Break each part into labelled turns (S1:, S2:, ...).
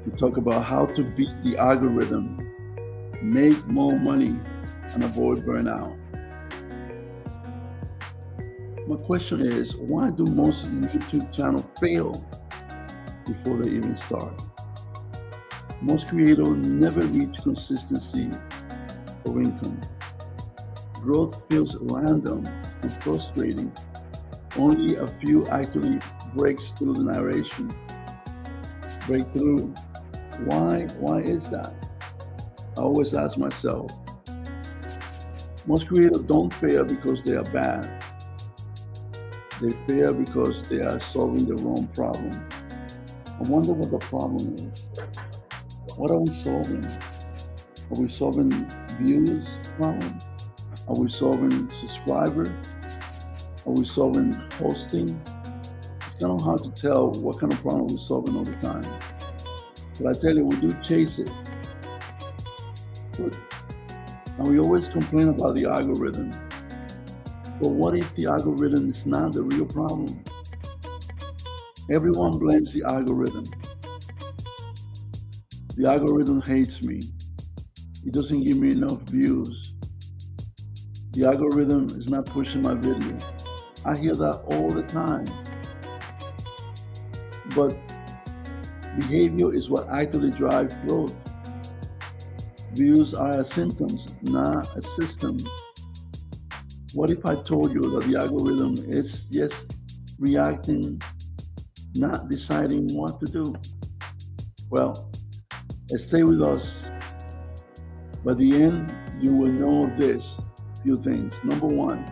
S1: We talk about how to beat the algorithm, make more money, and avoid burnout. My question is, why do most YouTube channels fail before they even start? Most creators never reach consistency or income. Growth feels random and frustrating. Only a few actually breaks through the narration. Breakthrough. Why? Why is that? I always ask myself. Most creators don't fail because they are bad. They fail because they are solving the wrong problem. I wonder what the problem is. What are we solving? Are we solving views problem? Are we solving subscriber? Are we solving hosting? It's kind of hard to tell what kind of problem we're solving all the time. But I tell you, we do chase it. And we always complain about the algorithm. But what if the algorithm is not the real problem? Everyone blames the algorithm. The algorithm hates me. It doesn't give me enough views. The algorithm is not pushing my video. I hear that all the time. But behavior is what actually drives growth. Views are a symptoms, not a system. What if I told you that the algorithm is just reacting, not deciding what to do? Well, stay with us. By the end, you will know this few things. Number one,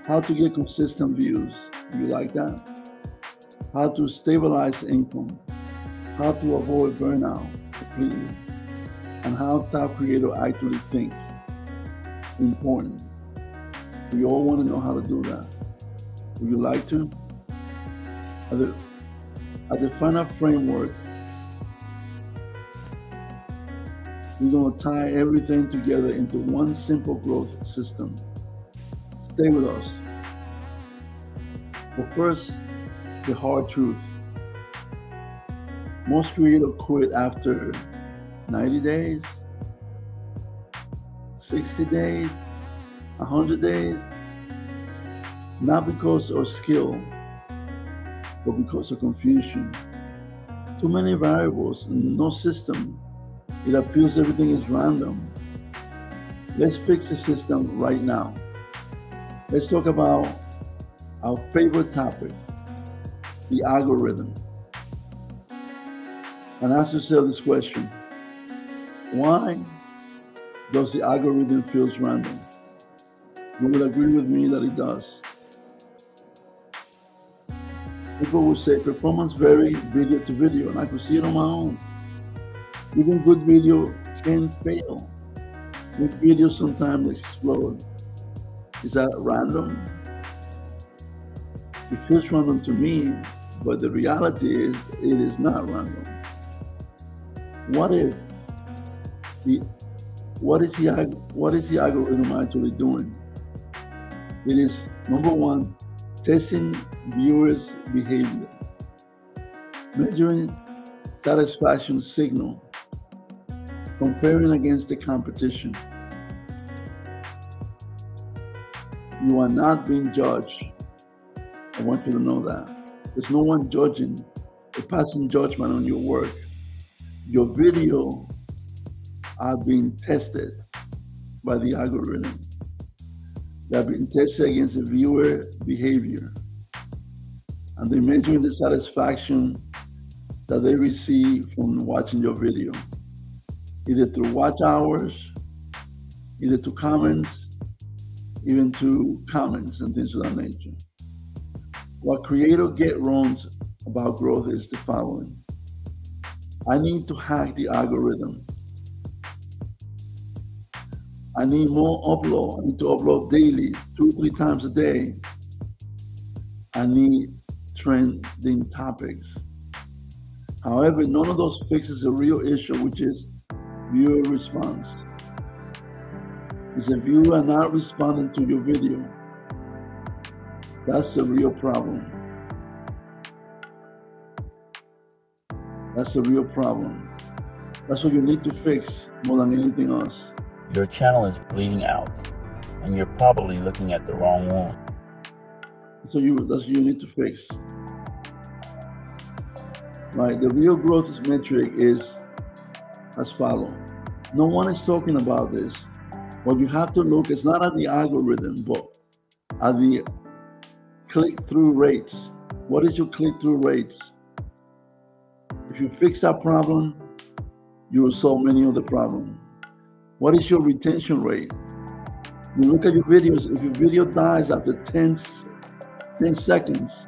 S1: how to get consistent views. You like that? How to stabilize income. How to avoid burnout completely. And how top creator actually think. Important. We all want to know how to do that. Would you like to? At the final framework, we're going to tie everything together into one simple growth system. Stay with us. But first, the hard truth. Most creators quit after 90 days, 60 days, 100 days, not because of skill, but because of confusion. Too many variables, no system. It appears everything is random. Let's fix the system right now. Let's talk about our favorite topic, the algorithm. And ask yourself this question: why does the algorithm feel random? You will agree with me that it does. People will say performance vary video to video, and I could see it on my own. Even good video can fail. Good video sometimes explode. Is that random? It feels random to me, but the reality is it is not random. What is the algorithm actually doing? It is, number one, testing viewers' behavior, measuring satisfaction signal, comparing against the competition. You are not being judged. I want you to know that. There's no one judging or passing judgment on your work. Your video are being tested by the algorithm. They are being tested against the viewer behavior. And they're measuring the satisfaction that they receive from watching your video, either through watch hours, either to comments, even to comments and things of that nature. What creators get wrong about growth is the following. I need to hack the algorithm. I need more upload. I need to upload daily, 2-3 times a day. I need trending topics. However, none of those fixes the real issue, which is viewer response. If the viewer are not responding to your video, that's the real problem. That's a real problem. That's what you need to fix more than anything else.
S2: Your channel is bleeding out, and you're probably looking at the wrong wound.
S1: So that's what you need to fix. Right? The real growth metric is as follows. No one is talking about this. What you have to look is not at the algorithm, but at the click-through rates. What is your click-through rates? If you fix that problem, you will solve many of the problems. What is your retention rate? You look at your videos. If your video dies after 10 seconds,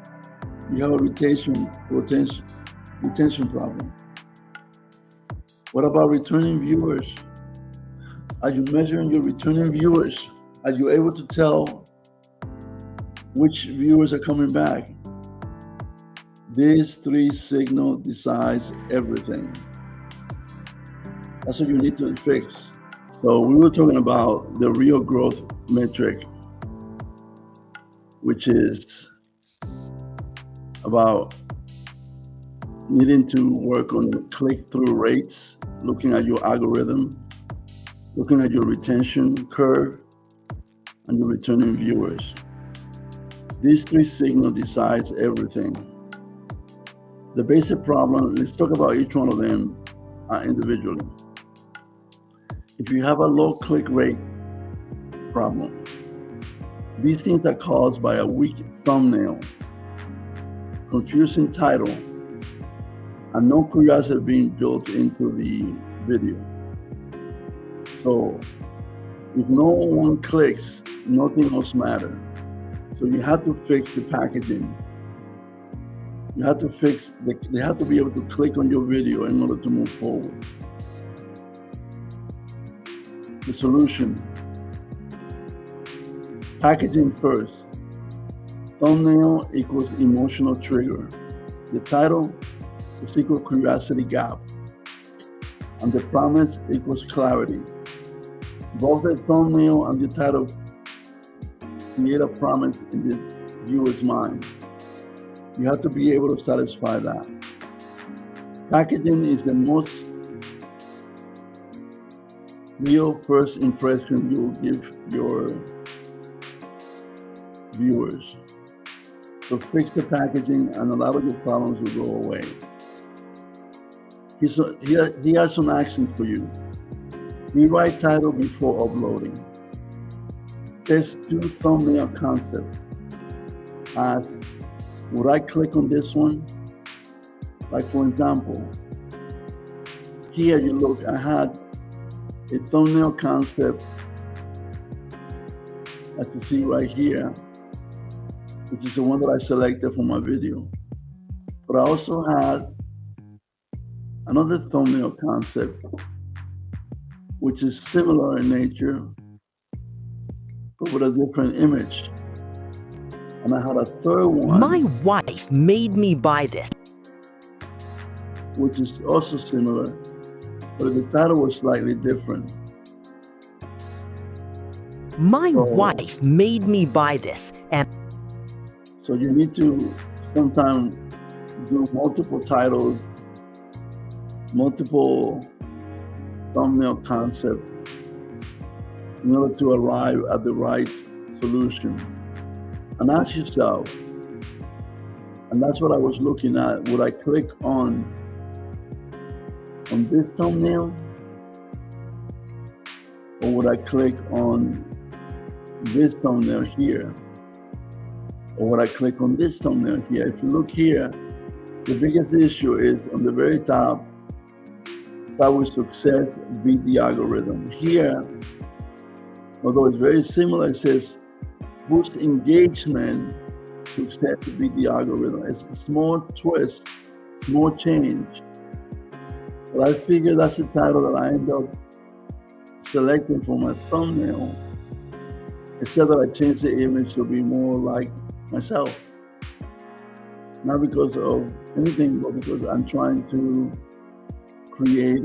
S1: you have a retention problem. What about returning viewers? Are you measuring your returning viewers? Are you able to tell which viewers are coming back? These three signals decides everything. That's what you need to fix. So we were talking about the real growth metric, which is about needing to work on click-through rates, looking at your algorithm, looking at your retention curve, and your returning viewers. These three signals decides everything. The basic problem, let's talk about each one of them individually. If you have a low click rate problem, these things are caused by a weak thumbnail, confusing title, and no curiosity being built into the video. So if no one clicks, nothing else matters. So you have to fix the packaging. You have to fix, they have to be able to click on your video in order to move forward. The solution, packaging first. Thumbnail equals emotional trigger. The title is equal curiosity gap. And the promise equals clarity. Both the thumbnail and the title create a promise in the viewer's mind. You have to be able to satisfy that. Packaging is the most real first impression you will give your viewers. So fix the packaging and a lot of your problems will go away. He has some actions for you. Rewrite title before uploading. Test two thumbnail concepts. Ask, would I click on this one? Like for example, here you look, I had a thumbnail concept, as you see right here, which is the one that I selected for my video. But I also had another thumbnail concept, which is similar in nature, but with a different image. And I had a third one.
S3: My wife made me buy this.
S1: Which is also similar, but the title was slightly different.
S3: My wife made me buy this, and
S1: so you need to sometimes do multiple titles, multiple thumbnail concepts in order to arrive at the right solution. And ask yourself, and that's what I was looking at, would I click on this thumbnail, or would I click on this thumbnail here, or would I click on this thumbnail here? If you look here, the biggest issue is on the very top, start with success, beat the algorithm. Here, although it's very similar, it says boost engagement, success, beat the algorithm. It's a small twist, small change. But I figured that's the title that I end up selecting for my thumbnail. Instead that I changed the image to be more like myself. Not because of anything, but because I'm trying to create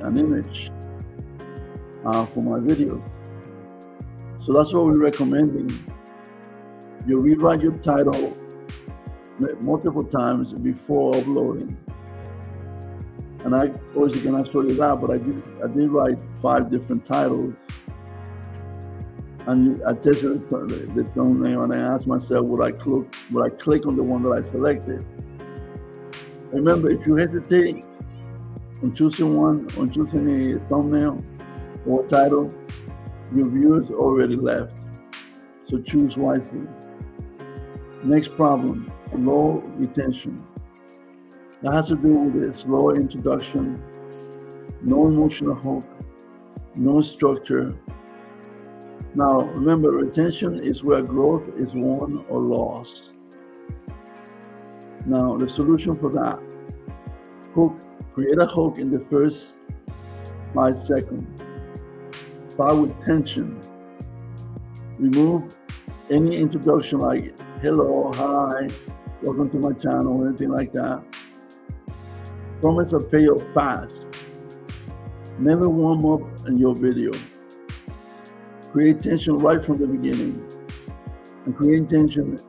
S1: an image for my videos. So that's what we're recommending. You rewrite your title multiple times before uploading. And I obviously cannot show you that, but I did write 5 different titles. And I tested the thumbnail, and I asked myself, would I click on the one that I selected? Remember, if you hesitate on choosing a thumbnail or a title, your viewers already left. So choose wisely. Next problem, low retention. That has to do with a slow introduction, no emotional hook, no structure. Now, remember, retention is where growth is won or lost. Now, the solution for that, create a hook in the first 5 seconds. Start with tension. Remove any introduction like hello, hi, welcome to my channel, anything like that. Promise a payoff fast. Never warm up in your video. Create tension right from the beginning, and create tension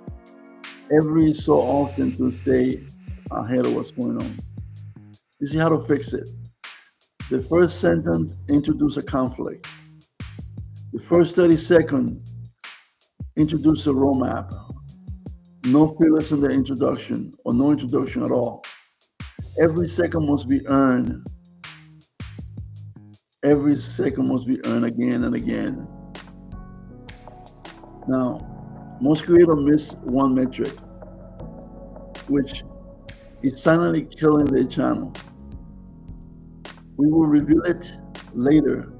S1: every so often to stay ahead of what's going on. You see how to fix it. The first sentence, introduce a conflict. The first 30 seconds, introduce a roadmap. No fillers in the introduction, or no introduction at all. Every second must be earned. Every second must be earned again and again. Now, most creators miss one metric, which is silently killing their channel. We will reveal it later,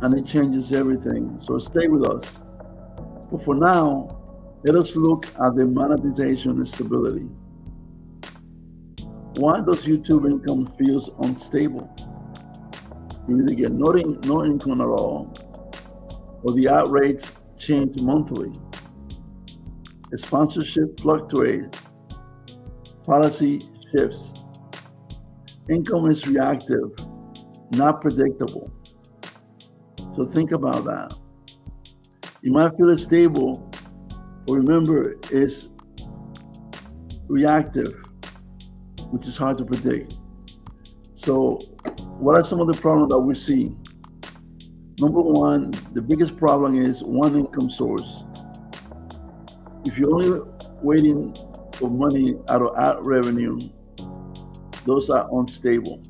S1: and it changes everything. So stay with us. But for now, let us look at the monetization and stability. Why does YouTube income feels unstable? You either get no income at all, or the ad rates change monthly. The sponsorship fluctuates. Policy shifts. Income is reactive, not predictable. So think about that. You might feel it's stable, but remember, it's reactive, which is hard to predict. So what are some of the problems that we see? Number one, the biggest problem is one income source. If you're only waiting for money out of ad revenue, those are unstable.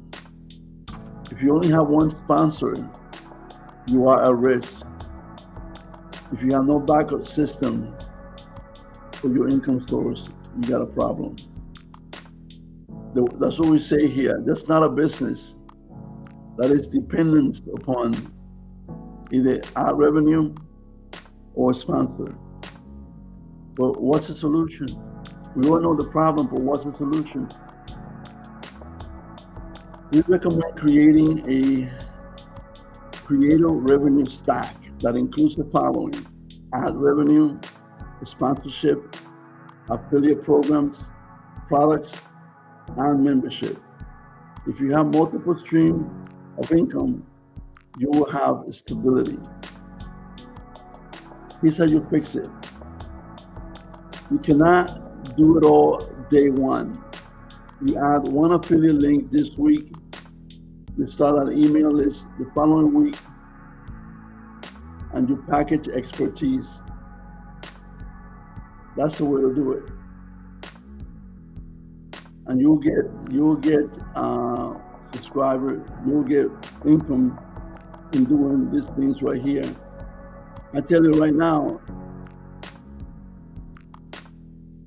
S1: If you only have one sponsor, you are at risk. If you have no backup system for your income source, you got a problem. That's what we say here. That's not a business. That is dependent upon either ad revenue or a sponsor. But what's the solution? We all know the problem, but what's the solution? We recommend creating a creator revenue stack that includes the following: ad revenue, sponsorship, affiliate programs, products, and membership. If you have multiple streams of income, you will have stability. Here's how you fix it. You cannot do it all day one. You add one affiliate link this week. You start an email list the following week, and you package expertise. That's the way to do it. And you'll get subscribers, you'll get income in doing these things right here. I tell you right now,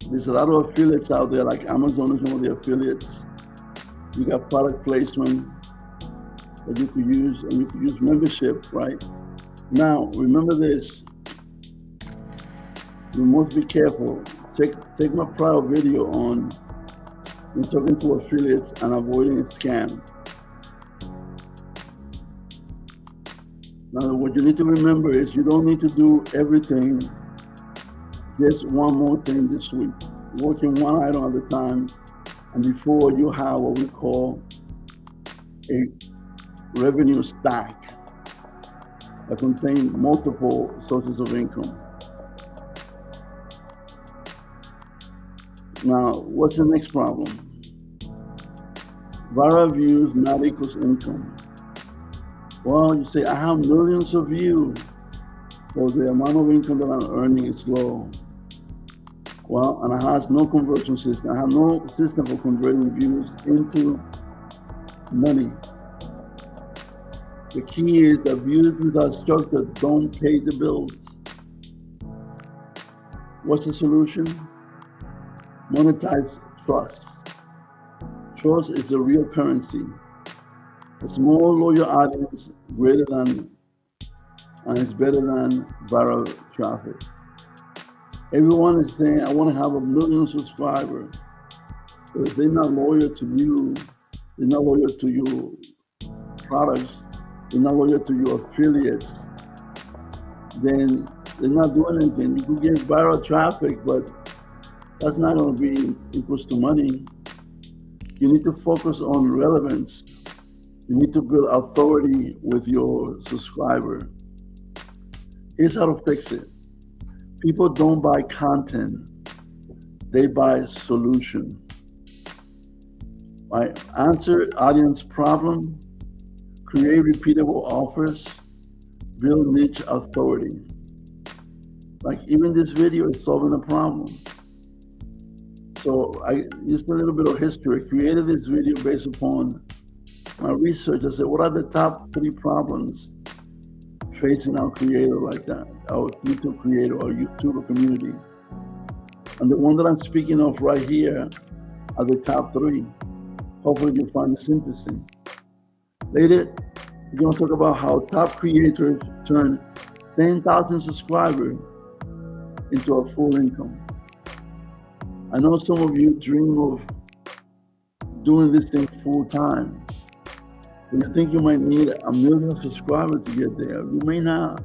S1: there's a lot of affiliates out there, like Amazon is one of the affiliates. You got product placement that you could use, and you could use membership, right? Now, remember this. You must be careful. Take my prior video on when talking to affiliates and avoiding a scam. Now, what you need to remember is you don't need to do everything. Just one more thing this week. Working one item at a time, and before you have what we call a revenue stack that contains multiple sources of income. Now, what's the next problem? Viral views not equals income. Well, you say, I have millions of views, so the amount of income that I'm earning is low. Well, and I have no conversion system. I have no system for converting views into money. The key is that views without structure don't pay the bills. What's the solution? Monetize trust. Trust is the real currency. A small loyal audience greater than and it's better than viral traffic. Everyone is saying, I want to have 1 million subscribers. But if they're not loyal to you, they're not loyal to your products, they're not loyal to your affiliates, then they're not doing anything. You can get viral traffic, but that's not going to be equals to money. You need to focus on relevance. You need to build authority with your subscriber. Here's how to fix it. People don't buy content, they buy solution. Right? Answer audience problem, create repeatable offers, build niche authority. Like even this video is solving a problem. So just a little bit of history. I created this video based upon my research. I said, what are the top 3 problems facing our creator like that, our YouTube creator, our YouTuber community? And the one that I'm speaking of right here are the top 3. Hopefully you'll find this interesting. Later, we're going to talk about how top creators turn 10,000 subscribers into a full income. I know some of you dream of doing this thing full time. But you think you might need 1 million subscribers to get there. You may not.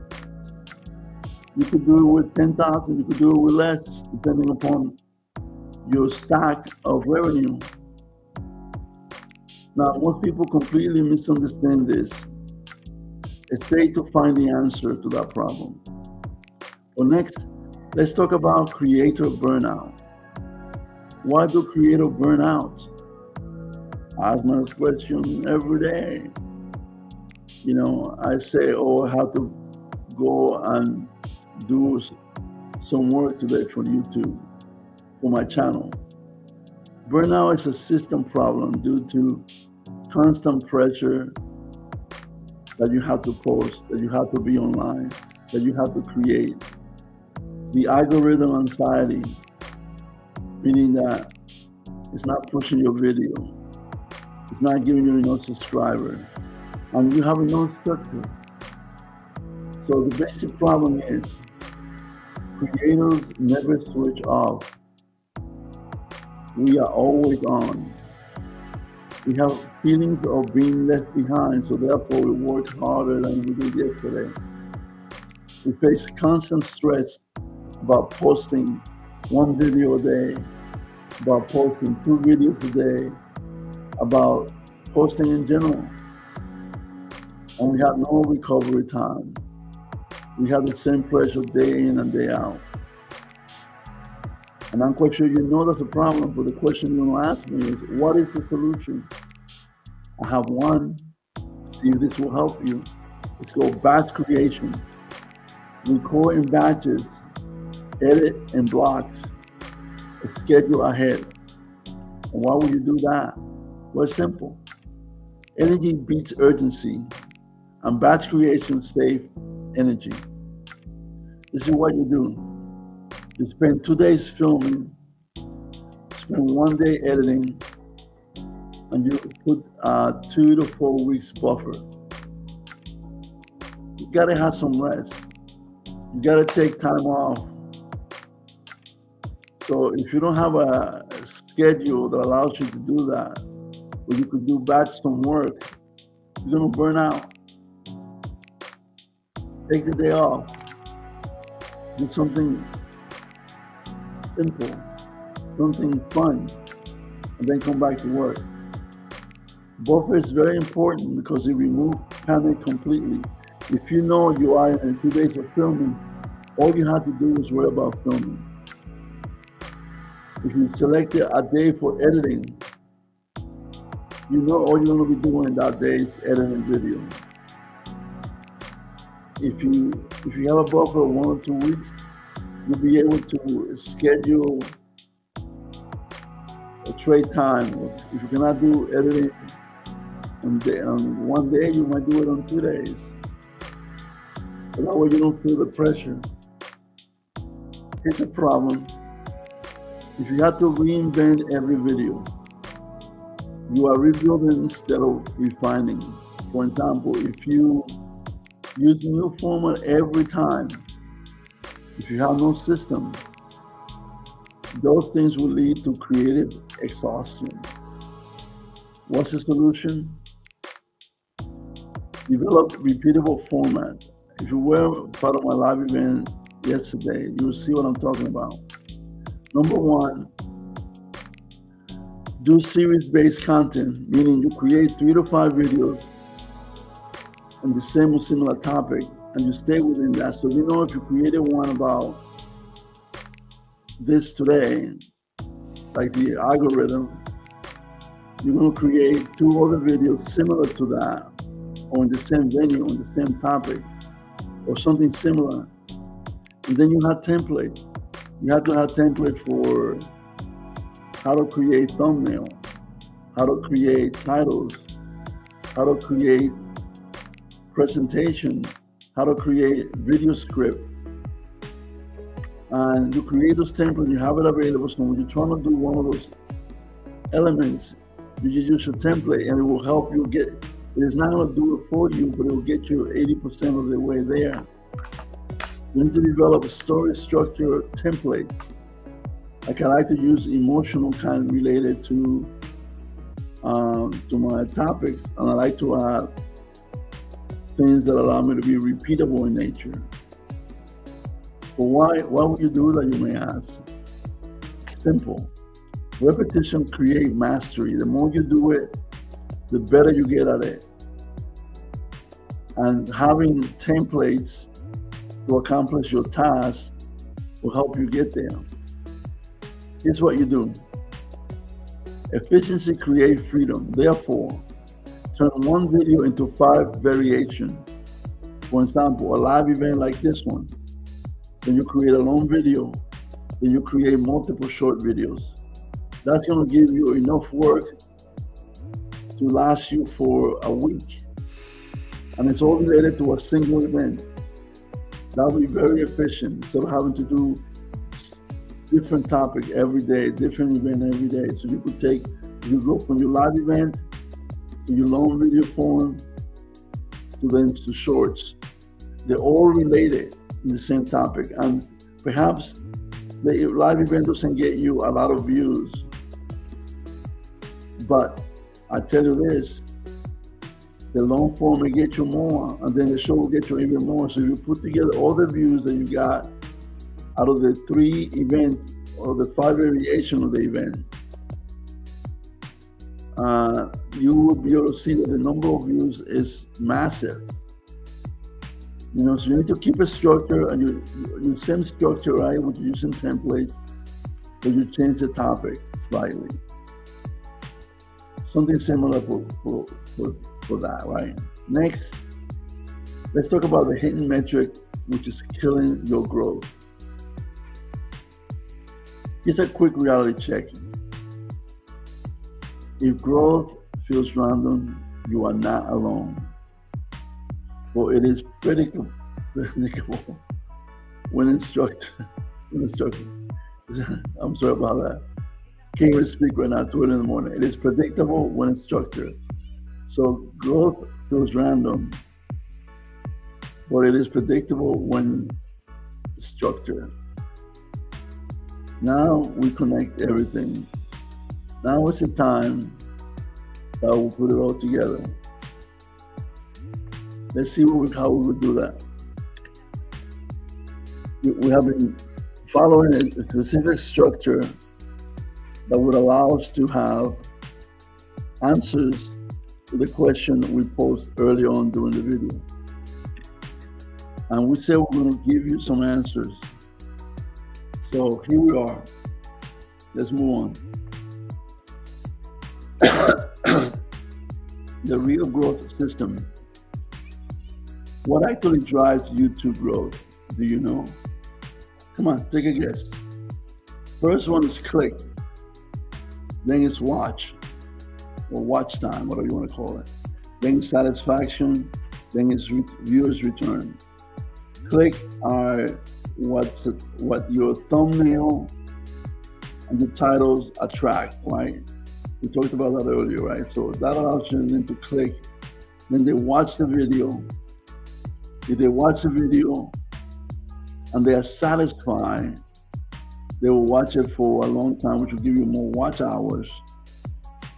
S1: You could do it with 10,000, you could do it with less, depending upon your stack of revenue. Now, most people completely misunderstand this. It's great to find the answer to that problem. But next, let's talk about creator burnout. Why do creators burn out? I ask my question every day. You know, I say, oh, I have to go and do some work today for YouTube, for my channel. Burnout is a system problem due to constant pressure that you have to post, that you have to be online, that you have to create. The algorithm anxiety, meaning that it's not pushing your video, it's not giving you enough subscribers, and you have no structure. So the basic problem is creators never switch off. We are always on. We have feelings of being left behind, so therefore we work harder than we did yesterday. We face constant stress about posting 1 video a day, about posting 2 videos a day, about posting in general. And we have no recovery time. We have the same pressure day in and day out. And I'm quite sure you know that's a problem, but the question you're going to ask me is, what is the solution? I have one. See if this will help you. It's called batch creation. Record in batches, edit in blocks, schedule ahead. And why would you do that? Well, it's simple. Energy beats urgency, and batch creation saves energy. This is what you do. You spend 2 days filming, spend 1 day editing, and you put 2 to 4 weeks buffer. You gotta have some rest. You gotta take time off. So if you don't have a schedule that allows you to do that, or you could do batch some work, you're gonna burn out. Take the day off. Do something simple, something fun, and then come back to work. Buffer is very important because it removes panic completely. If you know you are in 2 days of filming, all you have to do is worry about filming. If you select a day for editing, you know all you're going to be doing that day is editing video. If you have a buffer of 1 or 2 weeks, you'll be able to schedule a trade time. If you cannot do editing on 1 day, you might do it on 2 days. But that way you don't feel the pressure. It's a problem. If you have to reinvent every video, you are rebuilding instead of refining. For example, if you use new format every time, if you have no system, those things will lead to creative exhaustion. What's the solution? Develop repeatable format. If you were part of my live event yesterday, you will see what I'm talking about. Number one, do series-based content, meaning you create 3 to 5 videos on the same or similar topic, and you stay within that. So you know if you created one about this today, like the algorithm, you're going to create 2 other videos similar to that, or in the same venue, on the same topic, or something similar. And then you have templates. You have to have templates for how to create thumbnail, how to create titles, how to create presentation, how to create video script. And you create those templates, you have it available, so when you're trying to do one of those elements, you just use your template and it will help you get, it's not gonna do it for you, but it will get you 80% of the way there. You need to develop a story structure template. Like I like to use emotional kind related to my topics, and I like to add things that allow me to be repeatable in nature. But why would you do that, you may ask? Simple. Repetition creates mastery. The more you do it, the better you get at it. And having templates to accomplish your task will help you get there. Here's what you do. Efficiency creates freedom. Therefore, turn one video into 5 variations. For example, a live event like this one. Then you create a long video. Then you create multiple short videos. That's going to give you enough work to last you for a week. And it's all related to a single event. That will be very efficient instead of having to do different topic every day, different event every day. So you could take, you go from your live event to your long video form to then to shorts. They're all related in the same topic. And perhaps the live event doesn't get you a lot of views. But I tell you this, the long form will get you more, and then the show will get you even more. So you put together all the views that you got out of the 3 events or the 5 variations of the event, you will be able to see that the number of views is massive. You know, so you need to keep a structure, and you same structure, right, with using templates, but you change the topic slightly. Something similar for that, right? Next, let's talk about the hidden metric, which is killing your growth. Here's a quick reality check. If growth feels random, you are not alone. For it is predictable when instructed. I'm sorry about that. Can't even speak right now, 2 in the morning. It is predictable when it's structured. So growth feels random, but it is predictable when it's structured. Now we connect everything. Now it's the time that we'll put it all together. Let's see how we would do that. We have been following a specific structure that would allow us to have answers to the question we posed early on during the video. And we said we're going to give you some answers. So here we are. Let's move on. the real growth system. What actually drives YouTube growth? Do you know? Come on, take a guess. First one is click. Then it's watch, or watch time, whatever you want to call it. Then it's satisfaction. Then it's viewers return. Click are what your thumbnail and the titles attract, right? We talked about that earlier, right? So that allows them to click. Then they watch the video. If they watch the video and they are satisfied, they will watch it for a long time, which will give you more watch hours.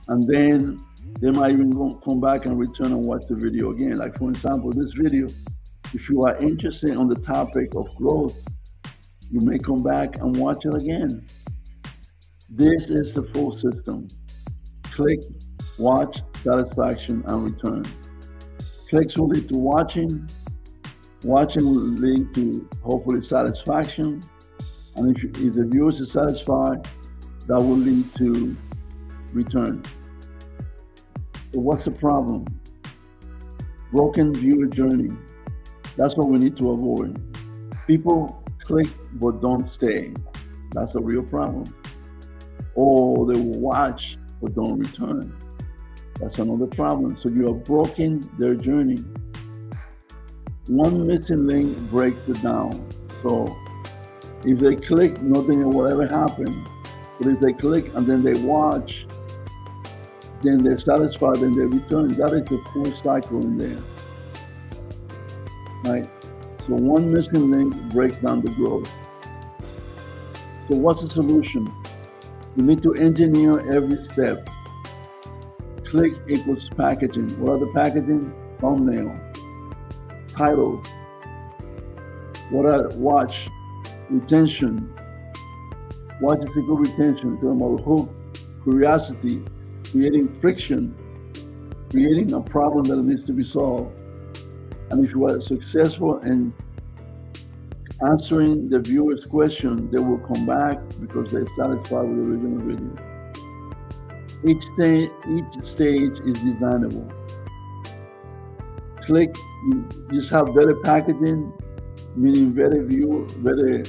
S1: And then they might even come back and return and watch the video again. Like for example, this video, if you are interested on the topic of growth, you may come back and watch it again. This is the full system. Click, watch, satisfaction, and return. Clicks will lead to watching. Watching will lead to hopefully satisfaction. And if the viewers are satisfied, that will lead to return. So what's the problem? Broken viewer journey. That's what we need to avoid. People click but don't stay. That's a real problem. Or they will watch but don't return. That's another problem. So you have broken their journey. One missing link breaks it down. So if they click, nothing will ever happen. But if they click and then they watch, then they're satisfied and they return. That is the full cycle in there. Right? So one missing link breaks down the growth. So what's the solution? You need to engineer every step. Click equals packaging. What are the packaging? Thumbnail, title. What are watch? Retention. Watch is equal retention. Talking about hook, curiosity, creating friction, creating a problem that needs to be solved. And if you are successful in answering the viewer's question, they will come back because they're satisfied with the original video. Each stage is designable. Click, you just have better packaging, meaning better view, better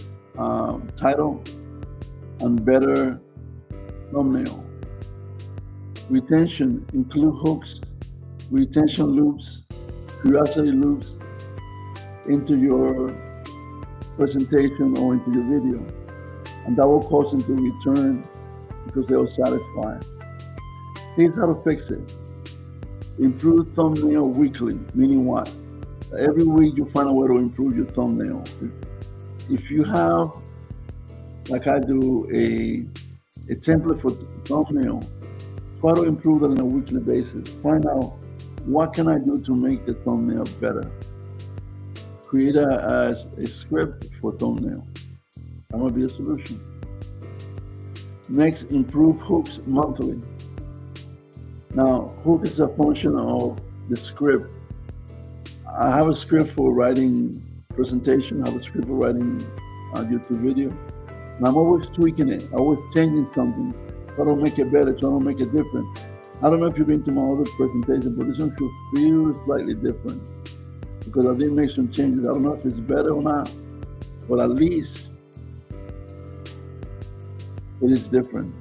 S1: title, and better thumbnail. Retention, include hooks, retention loops, curiosity loops into your presentation or into your video. And that will cause them to return because they are satisfied. Here's how to fix it. Improve thumbnail weekly, meaning what? Every week you find a way to improve your thumbnail. If you have, like I do, a template for thumbnail, try to improve that on a weekly basis. Find out what can I do to make the thumbnail better. Create a script for thumbnail. That might be a solution. Next, improve hooks monthly. Now, hook is a function of the script. I have a script for writing presentation. I have a script for writing a YouTube video. And I'm always tweaking it. I'm always changing something. Try to make it better, try to make it different. I don't know if you've been to my other presentation, but this one should feel slightly different because I did make some changes. I don't know if it's better or not, but at least it is different.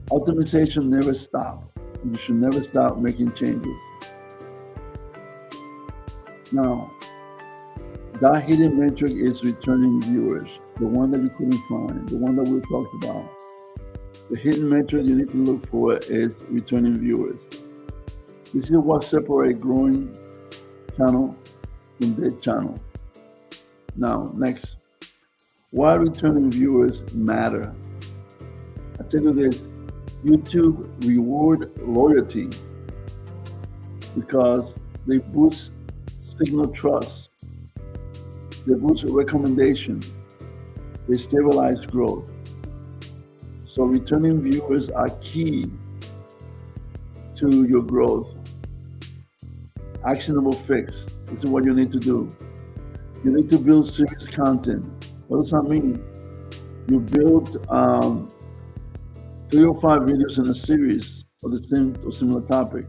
S1: Optimization never stops. You should never stop making changes. Now, that hidden metric is returning viewers, the one that you couldn't find, the one that we talked about. The hidden metric you need to look for is returning viewers. This is what separates growing channel from dead channel. Now, next, why returning viewers matter. I tell you this, YouTube reward loyalty because they boost signal trust, they boost recommendation, they stabilize growth. So returning viewers are key to your growth. Actionable fix. This is what you need to do. You need to build serious content. What does that mean? You build 3 or 5 videos in a series of the same or similar topic.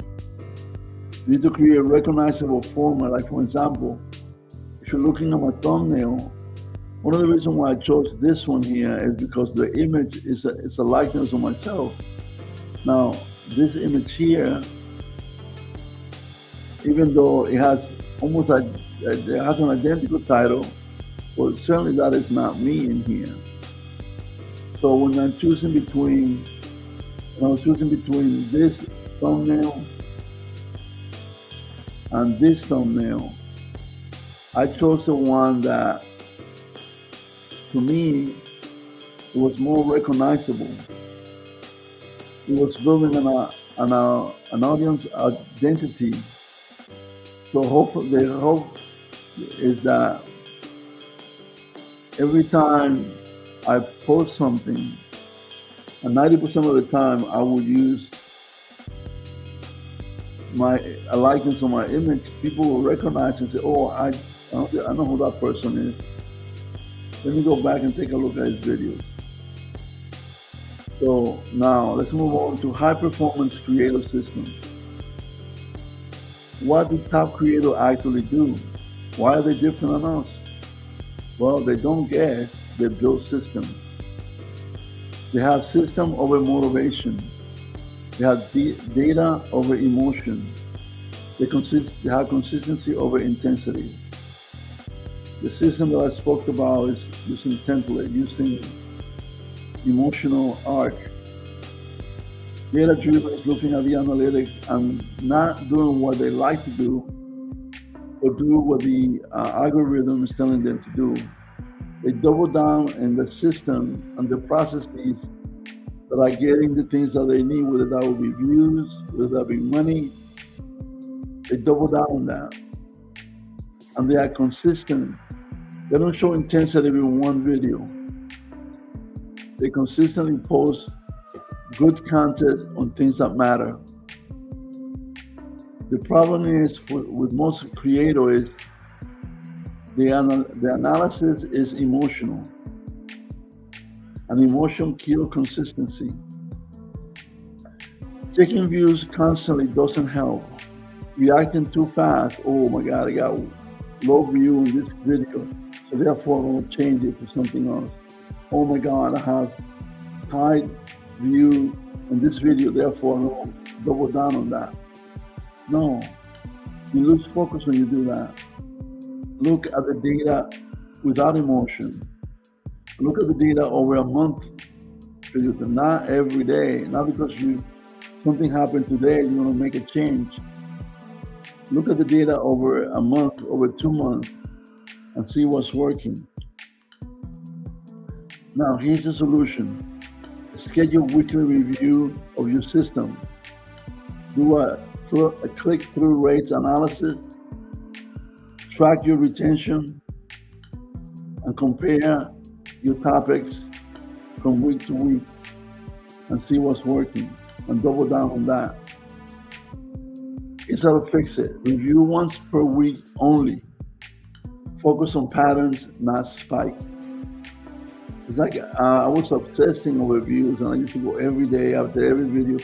S1: You need to create a recognizable format. Like for example, if you're looking at my thumbnail, one of the reasons why I chose this one here is because the image is a likeness of myself. Now, this image here, even though it has it has an identical title, well, certainly that is not me in here. So when I'm choosing between, this thumbnail and this thumbnail, I chose the one that, to me, it was more recognizable. It was building an audience identity. So the hope is that every time I post something, and 90% of the time I would use a likeness of my image, people will recognize and say, oh, I know who that person is. Let me go back and take a look at his videos. So now let's move on to high performance creative systems. What do top creators actually do? Why are they different than us? Well, they don't guess, they build systems. They have system over motivation. They have data over emotion. They have consistency over intensity. The system that I spoke about is using template, using emotional arc. Data driven is looking at the analytics and not doing what they like to do, but do what the algorithm is telling them to do. They double down in the system and the processes that are getting the things that they need, whether that will be views, whether that be money. They double down on that. And they are consistent. They don't show intensity in one video. They consistently post good content on things that matter. The problem is with most creators is the analysis is emotional, and emotion kills consistency. Checking views constantly doesn't help. Reacting too fast, oh my God, I got low view in this video, so therefore I'm going to change it to something else. Oh my God, I have high view in this video, therefore I'm going to double down on that. No, you lose focus when you do that. Look at the data without emotion. Look at the data over a month period, not every day, not because something happened today, you want to make a change. Look at the data over a month, over 2 months, and see what's working. Now, here's the solution. Schedule weekly review of your system. Do a click-through rates analysis. Track your retention and compare your topics from week to week and see what's working and double down on that. Here's how to fix it. Review once per week only. Focus on patterns, not spike. It's like I was obsessing over views, and I used to go every day after every video.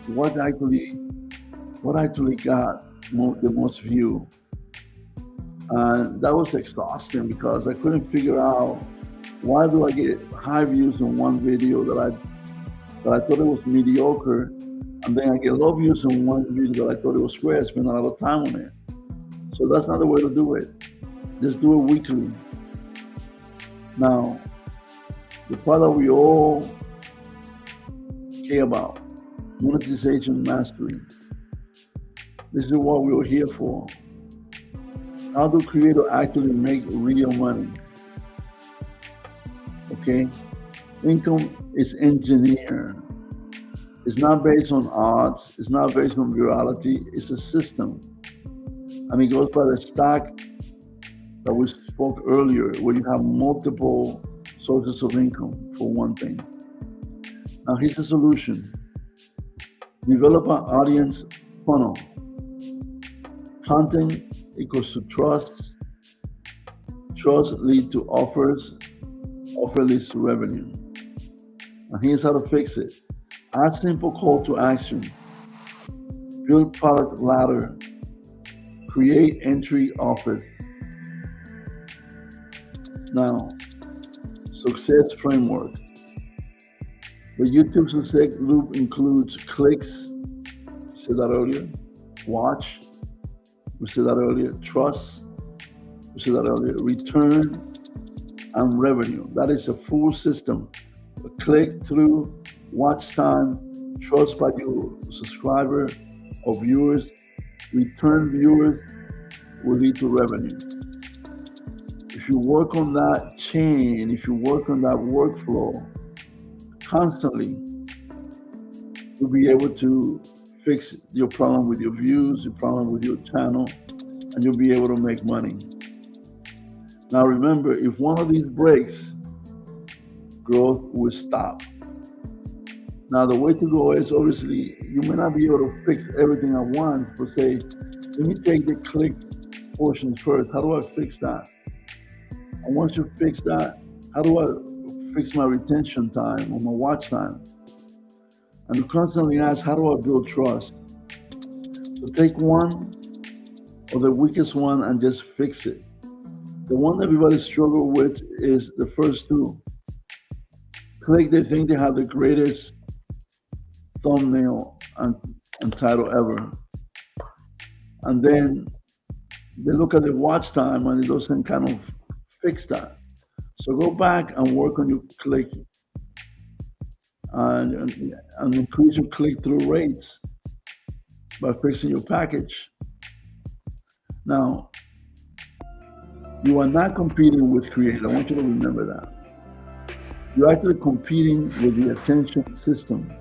S1: What actually got the most view? And that was exhausting because I couldn't figure out why do I get high views on one video that I thought it was mediocre, and then I get low views on one video that I thought it was great. I spent a lot of time on it. So that's not the way to do it. Just do it weekly. Now, the part that we all care about, monetization mastery. This is what we are here for. How do creators actually make real money? Okay? Income is engineered. It's not based on odds. It's not based on virality. It's a system. And it goes by the stack that we spoke earlier, where you have multiple sources of income, for one thing. Now, here's the solution. Develop an audience funnel. Content equals to trust. Trust leads to offers. Offer leads to revenue. And here's how to fix it. Add simple call to action. Build product ladder. create entry office. Now, success framework. The YouTube success loop includes clicks, we said that earlier, watch, we said that earlier, trust, we said that earlier, return, and revenue. That is a full system. A click through, watch time, trust by your subscriber or viewers, return viewers will lead to revenue. If you work on that chain, if you work on that workflow constantly, you'll be able to fix your problem with your views, your problem with your channel, and you'll be able to make money. Now remember, if one of these breaks, growth will stop. Now the way to go is, obviously, you may not be able to fix everything at once, but say, let me take the click portions first. How do I fix that? And once you fix that, how do I fix my retention time or my watch time? And you constantly ask, how do I build trust? So take one or the weakest one and just fix it. The one everybody struggles with is the first two. Click, they think they have the greatest thumbnail and title ever. And then they look at the watch time and it doesn't kind of fix that. So go back and work on your click and increase your click-through rates by fixing your package. Now, you are not competing with creators. I want you to remember that. You're actually competing with the attention system.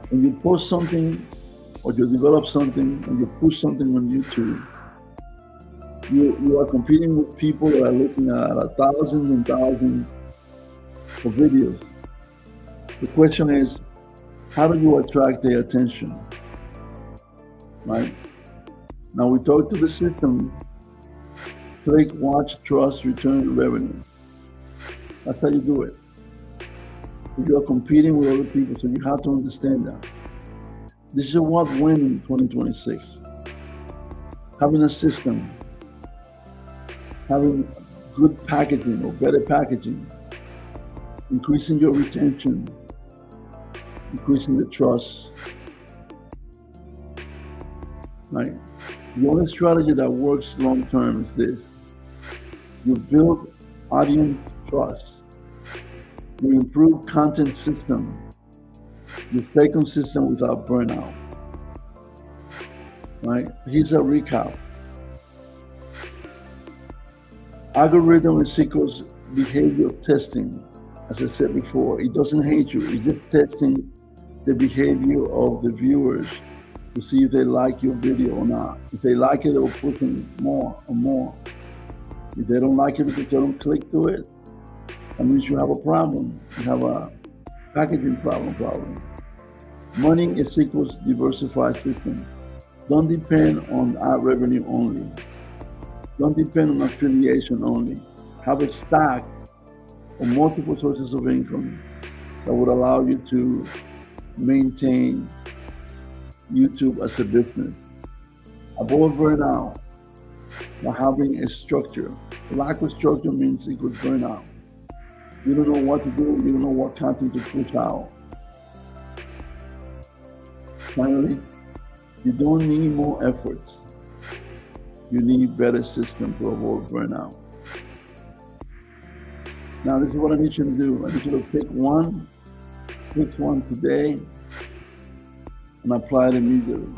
S1: When you post something or you develop something and you push something on YouTube, you are competing with people that are looking at thousands and thousands of videos. The question is, how do you attract their attention? Right? Now we talk to the system, click, watch, trust, return, revenue. That's how you do it. You are competing with other people, so you have to understand that. This is what wins in 2026. Having a system, having good packaging or better packaging, increasing your retention, increasing the trust. Right? The only strategy that works long term is this. You build audience trust. You improve content system. You stay consistent without burnout. Right? Here's a recap. Algorithm is equals behavior testing. As I said before, it doesn't hate you. It's just testing the behavior of the viewers to see if they like your video or not. If they like it, they'll push in more and more. If they don't like it because they don't click to it, that means you have a problem. You have a packaging problem. Money is equals diversified system. Don't depend on ad revenue only. Don't depend on affiliation only. Have a stack of multiple sources of income that would allow you to maintain YouTube as a business. Avoid burnout by having a structure. Lack of structure means equals burnout. You don't know what to do, you don't know what content to push out. Finally, you don't need more efforts. You need better system to avoid burnout. Now, this is what I need you to do. I need you to pick one today, and apply it immediately.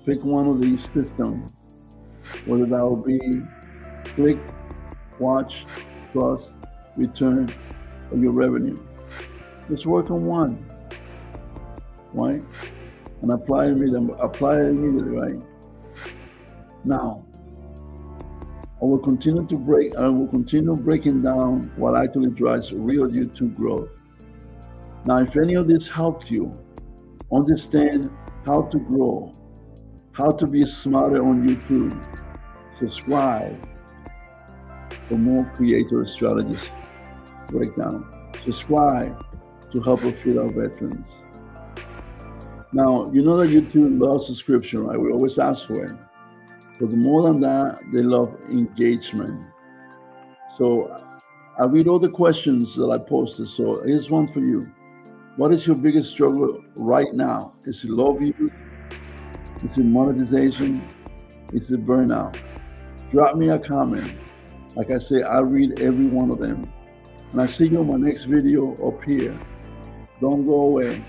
S1: Pick one of these systems, whether that will be click, watch, trust, return, or your revenue. Just work on one, right? And apply it immediately, right? Now, I will continue breaking down what actually drives real YouTube growth. Now, if any of this helped you understand how to grow, how to be smarter on YouTube, subscribe for more creator strategies breakdown. Subscribe to help us feed our veterans. Now, you know that YouTube loves subscription, right? We always ask for it. But more than that, they love engagement. So I read all the questions that I posted. So here's one for you. What is your biggest struggle right now? Is it low views? Is it monetization? Is it burnout? Drop me a comment. Like I say, I read every one of them. And I see you in my next video up here. Don't go away.